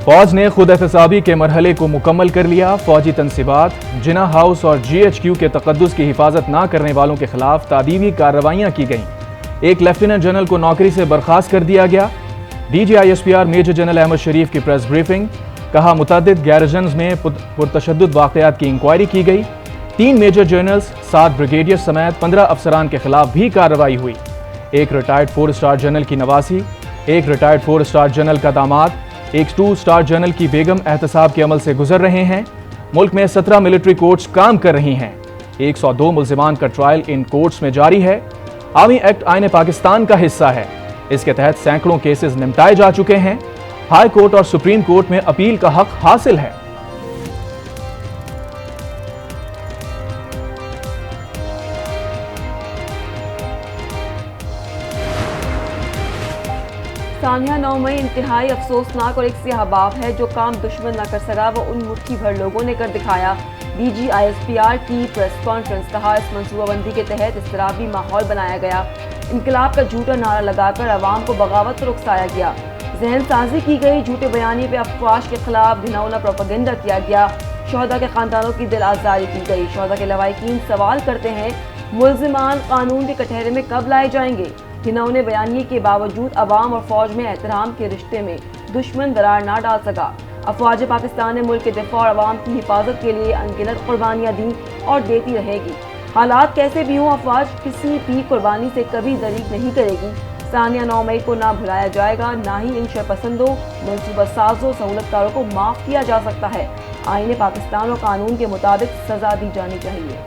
फौज ने खुद एहतसाबी के मरहले को मुकम्मल कर लिया। फौजी तनसीबात, जिना हाउस और GHQ के तकद्दुस की हिफाजत न करने वालों के खिलाफ तादीबी कार्रवाइयाँ की गईं। एक लेफ्टिनेंट जनरल को नौकरी से बर्खास्त कर दिया गया। DGISPR मेजर जनरल अहमद शरीफ की प्रेस ब्रीफिंग, कहा मुतअद्दिद गैरिजन्स में पुरतशद्दुद वाक़यात की इंक्वायरी की गई। 3 मेजर जनरल्स, 7 ब्रिगेडियर समेत 15 अफसरान के खिलाफ भी कार्रवाई हुई। एक रिटायर्ड 4 स्टार जनरल की नवासी, एक रिटायर्ड 4 स्टार जनरल का दामाद, एक 2 स्टार जनरल की बेगम एहतसाब के अमल से गुजर रहे हैं। मुल्क में 17 मिलिट्री कोर्ट्स काम कर रही हैं। 102 मुल्जिमान का ट्रायल इन कोर्ट्स में जारी है। आर्मी एक्ट आईन पाकिस्तान का हिस्सा है। इसके तहत सैकड़ों केसेस निपटाए जा चुके हैं। हाई कोर्ट और सुप्रीम कोर्ट में अपील का हक हासिल है। सानिया 9 मई इंतहाई अफसोसनाक और एक सियाहबाब है। जो काम दुश्मन न कर सका वो उन मुट्ठी भर लोगों ने कर दिखाया। DGISPR की प्रेस कॉन्फ्रेंस, कहा इस मनसूबाबंदी के तहत इसतराबी माहौल बनाया गया। इनकलाब का झूठा नारा लगाकर अवाम को बगावत पर उकसाया गया। जहन साजी की गई। झूठे बयानी पे अफवाह के खिलाफ घिनौना प्रोपेगेंडा किया गया। शोहदा के खानदानों की दिल आज़ारी की गई। शोहदा के लवाहिकीन सवाल करते हैं मुल्जिमान कानून के कटहरे में कब लाए जाएंगे। घिनौने बयानी के बावजूद अवाम और फौज में एहतराम के रिश्ते में दुश्मन दरार ना डाल सका। अफवाज पाकिस्तान ने मुल्क के दिफा और अवाम की हिफाजत के लिए अनगिनत कुर्बानियाँ दी और देती रहेगी। हालात कैसे भी हों, अफवाज किसी भी कुर्बानी से कभी दरीग नहीं करेगी। सानिया 9 मई को ना भुलाया जाएगा, ना ही इन शरपसंदों, मनसूबा साजों, सहूलतकारों को माफ़ किया जा सकता है। आईन पाकिस्तान और कानून के मुताबिक सजा दी जानी चाहिए।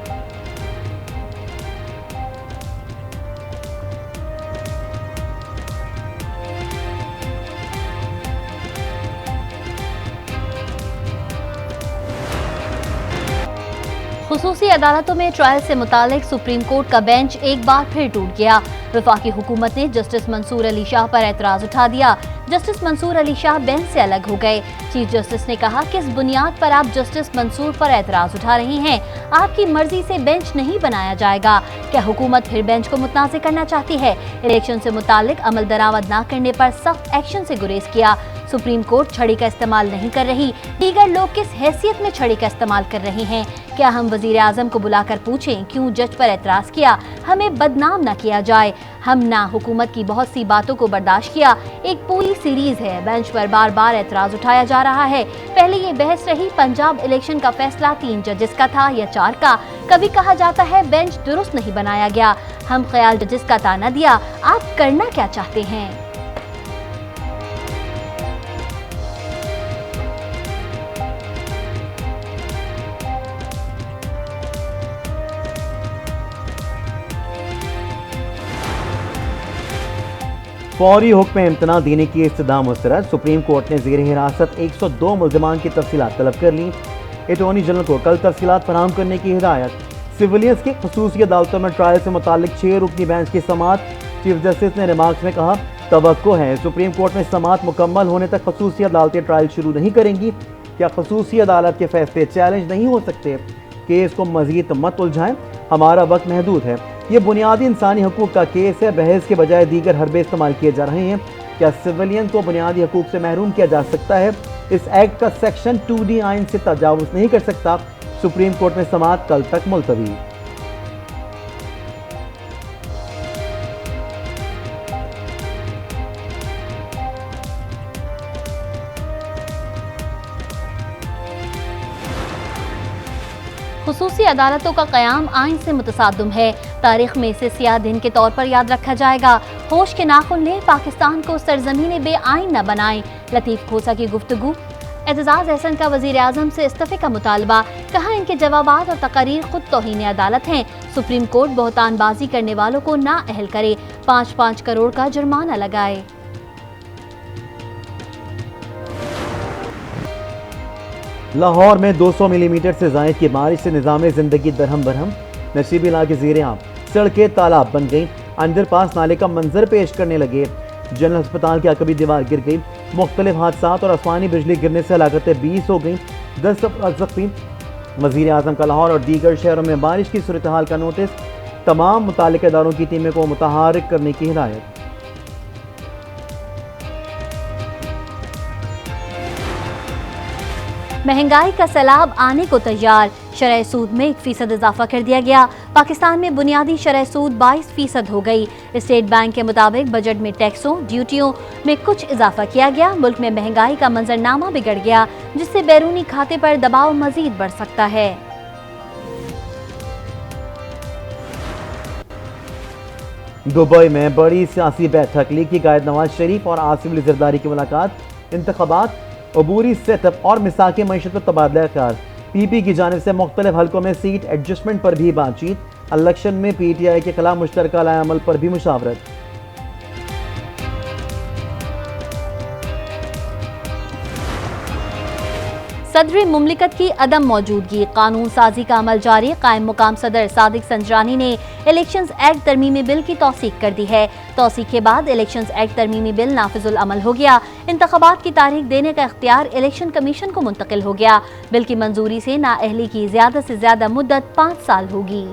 खुसूसी अदालतों में ट्रायल से मुतालिक सुप्रीम कोर्ट का बेंच एक बार फिर टूट गया। वफाकी हुकूमत ने जस्टिस मंसूर अली शाह पर एतराज उठा दिया। जस्टिस मंसूर अली शाह बेंच से अलग हो गए। चीफ जस्टिस ने कहा, किस बुनियाद पर आप जस्टिस मंसूर पर एतराज उठा रही हैं? आपकी मर्जी से बेंच नहीं बनाया जाएगा। क्या हुकूमत फिर बेंच को मुतनाज़ करना चाहती है? इलेक्शन से मुतालिक अमल दरामद न करने पर सख्त एक्शन से गुरेज किया। सुप्रीम कोर्ट छड़ी का इस्तेमाल नहीं कर रही। दीगर लोग किस हैसियत में छड़ी का इस्तेमाल कर रहे हैं? क्या हम वजीर आजम को बुलाकर पूछें क्यों जज पर एतराज किया? हमें बदनाम न किया जाए। हम ना हुकूमत की बहुत सी बातों को बर्दाश्त किया। एक पूरी सीरीज है। बेंच पर बार बार एतराज उठाया जा रहा है। पहले ये बहस रही पंजाब इलेक्शन का फैसला 3 जजेस का था या 4 का। कभी कहा जाता है बेंच दुरुस्त नहीं बनाया गया। हम ख्याल जजेस का ताना दिया। आप करना क्या चाहते हैं? फौरी हुक्म इम्तना देने की इस्तदा मुस्तरद। सुप्रीम कोर्ट ने ज़ेर हिरासत 102 मुल्ज़िमान की तफसीलात तलब कर ली। अटॉर्नी जनरल को कल तफसीलात फराहम करने की हिदायत। सिविलियंस की खुसूसी अदालतों में ट्रायल से मुतालिक 6 रुकनी बेंच की समात। चीफ जस्टिस ने रिमार्क्स में कहा, तवक्को है सुप्रीम कोर्ट में समात मुकम्मल होने तक खुसूसी अदालतें ट्रायल शुरू नहीं करेंगी। क्या खुसूसी अदालत के फैसले चैलेंज नहीं हो सकते? केस को मजीद मत उलझाएं, हमारा वक्त महदूद है। ये बुनियादी इंसानी हकूक़ का केस है। बहस के बजाय दीगर हरबे इस्तेमाल किए जा रहे हैं। क्या सिविलियन को बुनियादी हकूक़ से महरूम किया जा सकता है? इस एक्ट का सेक्शन 2D आइन से तजावुज़ नहीं कर सकता। सुप्रीम कोर्ट में समाअत कल तक मुलतवी। खुसूसी अदालतों का क़याम आइन से मुतसादम है। तारीख में इसे सियाह दिन के तौर पर याद रखा जाएगा। होश के नाखुन लें, पाकिस्तान को सरजमीन बेआइन न बनाएं। लतीफ़ खोसा की गुफ्तगू। एतजाज़ अहसन का वज़ीर आज़म से इस्तीफ़े का मुतालबा। कहा, इनके जवाबात और तकारीर खुद तौहीन अदालत हैं। सुप्रीम कोर्ट बहतानबाजी करने वालों को नाअहल करे। 5-5 करोड़ का जुर्माना लगाए। लाहौर में 200 मिलीमीटर से ज़ायद की बारिश से निज़ाम ज़िंदगी दरहम बरहम। नशीबी इलाके ज़ेर आम, सड़कें तालाब बन गईं। अंडरपास नाले का मंजर पेश करने लगे। जनरल अस्पताल की अकबी दीवार गिर गई। मुख्तलिफ हादसात और आसमानी बिजली गिरने से हलाकतें 20 हो गईं। 10 जख्मी। वज़ीर आज़म का लाहौर और दीगर शहरों में बारिश की सूरत हाल का नोटिस। तमाम मुताल्लिक़ इदारों की टीमें को मुतहर्रिक करने की हिदायत। महंगाई का सैलाब आने को तैयार, शरह सूद में 1% इजाफा कर दिया गया। पाकिस्तान में बुनियादी शरह सूद 22% हो गई। स्टेट बैंक के मुताबिक बजट में टैक्सों ड्यूटियों में कुछ इजाफा किया गया। मुल्क में महंगाई का मंजरनामा बिगड़ गया, जिससे बैरूनी खाते पर दबाव मजीद बढ़ सकता है। दुबई में बड़ी सियासी बैठक, लीग की कायद नवाज शरीफ और आसिफ अली जरदारी की मुलाकात, इंतखाबात, अबूरी सेटअप और मिसाकी मईशत पर तबादला कार। पीपी की जानिब से मुख्तलिफ हलकों में सीट एडजस्टमेंट पर भी बातचीत। इलेक्शन में PTI के खिलाफ मुश्तरका लाएअमल पर भी मुशावरत। सदर मुमलिकत की अदम मौजूदगी, कानून साजी का अमल जारी। कायम मुकाम सदर सादिक संजरानी ने इलेक्शंस एक्ट तरमीमी बिल की तौसीक कर दी है। तौसीक के बाद इलेक्शंस एक्ट तरमीमी बिल नाफिजुल अमल हो गया। इंतखाबात की तारीख देने का इख्तियार इलेक्शन कमीशन को मुंतकिल हो गया। बिल की मंजूरी से नाअहली की ज्यादा से ज्यादा मुद्दत 5 साल होगी।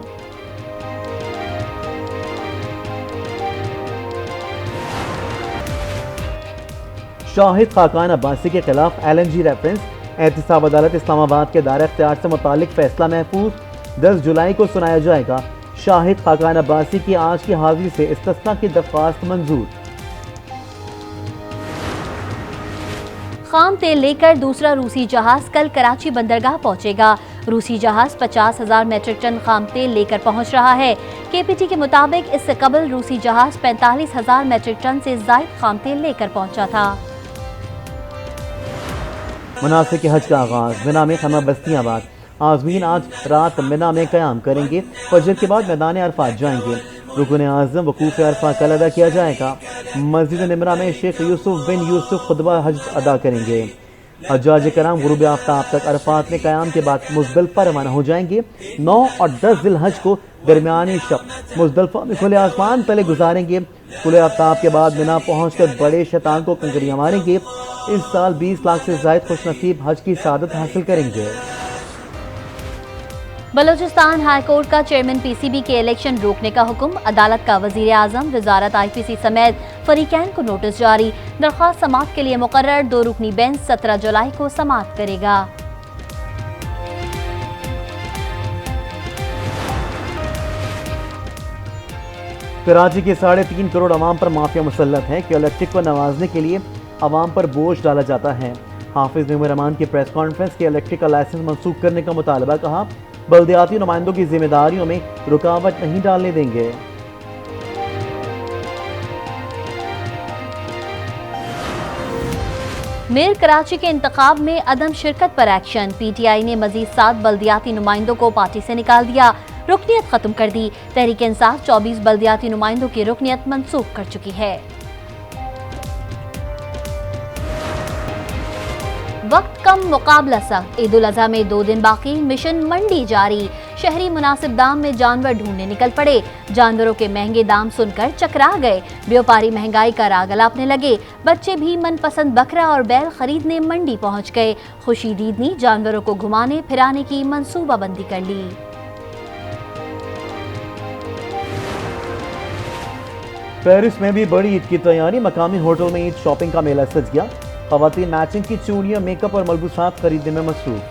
शाहिद खाकान अब्बासी के खिलाफ LNG रेफरेंस, एहतिसाब अदालत इस्लामाबाद के दायरा इख्तियार से मुतालिक फैसला महफूज, 10 जुलाई को सुनाया जाएगा। शाहिद खाकान अब्बासी की आज की हाजिरी से इस्तिस्ना की दरख्वास्त मंजूर। खाम तेल लेकर दूसरा रूसी जहाज कल कराची बंदरगाह पहुंचेगा। रूसी जहाज 50,000 मीट्रिक टन खाम तेल लेकर पहुंच रहा है। KPT के मुताबिक इससे कबल रूसी जहाज 45,000 मीट्रिक टन से ज्यादा खाम तेल लेकर पहुंचा था। मुनासिक हज का आगाज, मिना में खमा बस्तियाबाद। आज़मीन आज रात मिना में क़याम करेंगे। फजर के बाद मैदान अरफात जाएंगे। रुकन आज़म वकूफ़ अरफा कल अदा किया जाएगा। मस्जिद निमरा में शेख यूसुफ बिन यूसुफ खुतबा हज अदा करेंगे। हज्जाज कराम गुरूब आफ्ताब तक अरफात में क़याम के बाद मुज़दलिफ़ा रवाना हो जाएंगे। 9 और 10 ज़िलहज को दरमियानी शब मुज़दलिफ़ा में खुले आसमान तले गुजारेंगे। खुले आफ्ताब के बाद मिना पहुंचकर बड़े शैतान को कंकरियां मारेंगे। इस साल 20 लाख से ज़ायद खुशनसीब हज की सादत हासिल करेंगे। बलूचिस्तान हाई कोर्ट का चेयरमैन PCB के इलेक्शन रोकने का हुक्म। अदालत का वजीर आजम, वजारत IPC समेत फरीकैन को नोटिस जारी। दरख्वास्त समाअत के लिए मुकर्रर 2 रुकनी बेंच 17 जुलाई को समाअत करेगा। कराची के 3.5 करोड़ अवाम पर माफिया मुसल्लत है कि इलेक्ट्रिक को नवाजने के लिए अवाम पर बोझ डाला जाता है। हाफिज नईमुर रहमान की प्रेस कॉन्फ्रेंस के इलेक्ट्रिक का लाइसेंस मनसूख करने का मुतालबा, कहा बल्दियाती नुमाइंदों की जिम्मेदारियों में रुकावट नहीं डालने देंगे। मेयर कराची के इंतखाब में अदम शिरकत पर एक्शन। PTI ने मजीद 7 बल्दियाती नुमाइंदों को पार्टी से निकाल दिया, रुकनियत खत्म कर दी। तहरीक इंसाफ 24 बल्दियाती नुमाइंदों की रुकनियत मंसूख कर चुकी है। वक्त कम मुकाबला सख्त, ईद उल अजहा में 2 दिन बाकी, मिशन मंडी जारी। शहरी मुनासिब दाम में जानवर ढूंढने निकल पड़े। जानवरों के महंगे दाम सुनकर चकरा गए। व्यापारी महंगाई का राग अलापने लगे। बच्चे भी मनपसंद बकरा और बैल खरीदने मंडी पहुंच गए। खुशी दीदनी जानवरों को घुमाने फिराने की मंसूबाबंदी कर ली। पेरिस में भी बड़ी ईद की तैयारी। मकामी होटल में ईद शॉपिंग का मेला सज गया। खवातीन मैचिंग की चूड़ियां, मेकअप और मलबूसात खरीदने में मसरूफ।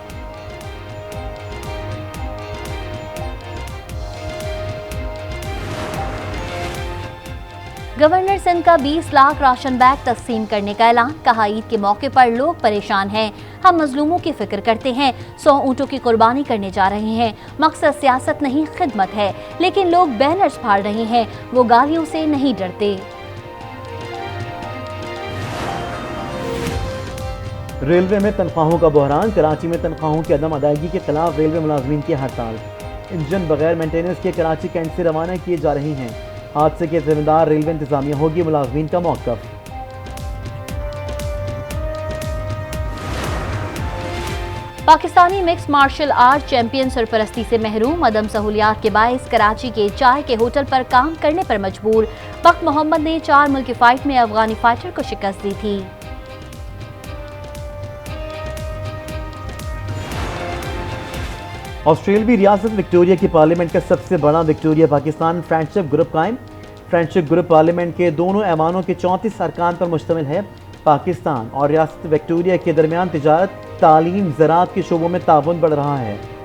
गवर्नर सिंध का 20 लाख राशन बैग तकसीम करने का ऐलान। कहा ईद के मौके पर लोग परेशान हैं, हम मजलूमों की फिक्र करते हैं। 100 ऊँटों की कुर्बानी करने जा रहे हैं। मकसद सियासत नहीं खिदमत है। लेकिन लोग बैनर्स फाड़ रहे हैं, वो गालियों से नहीं डरते। रेलवे में तनख्वाहों का बहरान। कराची में तनख्वाहों की अदम अदायगी के खिलाफ रेलवे मुलाजमीन की हड़ताल। इंजन बगैर मेंटेनेंस के कराची कैंट से रवाना किए जा रहे हैं। हादसे के जिम्मेदार रेलवे इंतजामिया होगी, मुलाजमीन का मौक़िफ़। Pakistani mix martial art champion सरपरस्ती से महरूम। अदम सहूलियात के बायस कराची के चाय के होटल पर काम करने पर मजबूर। बख्त मोहम्मद ने 4 मुल्की फाइट में अफगानी फाइटर को शिकस्त दी थी। ऑस्ट्रेलवी रियासत विक्टोरिया की पार्लियामेंट का सबसे बड़ा विक्टोरिया पाकिस्तान फ्रेंडशिप ग्रुप कायम। फ्रेंडशिप ग्रुप पार्लियामेंट के दोनों ऐवानों के 34 अरकान पर मुश्तमिल है। पाकिस्तान और रियासत विक्टोरिया के दरमियान तिजारत, तालीम, ज़राअत के शोबों में ताउन बढ़ रहा है।